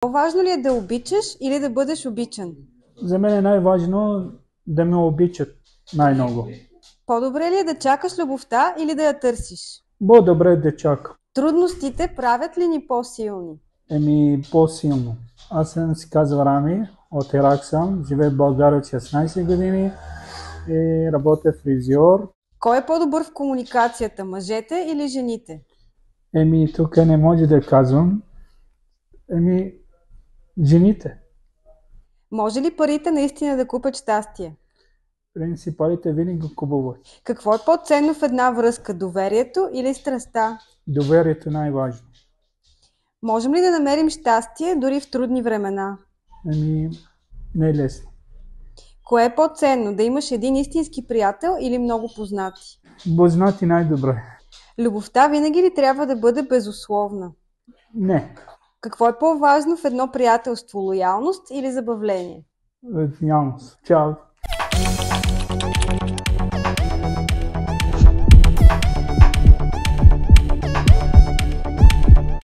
По-важно ли е да обичаш или да бъдеш обичан? За мен е най-важно да ме обичат най-много. По-добре ли е да чакаш любовта или да я търсиш? По-добре да чакам. Трудностите правят ли ни по-силни? По-силно. Аз съм си казал Рами, от Ирак съм, живея в България от 16 години и работя фризьор. Кой е по-добър в комуникацията, мъжете или жените? Тук не може да казвам. Жените. Може ли парите наистина да купят щастие? Принципалите винаги купуват. Какво е по-ценно в една връзка, доверието или страстта? Доверието е най-важно. Можем ли да намерим щастие дори в трудни времена? Не е лесно. Кое е по-ценно, да имаш един истински приятел или много познати? Познати най-добре. Любовта винаги ли трябва да бъде безусловна? Не. Какво е по-важно в едно приятелство, лоялност или забавление? Лоялност. Чао.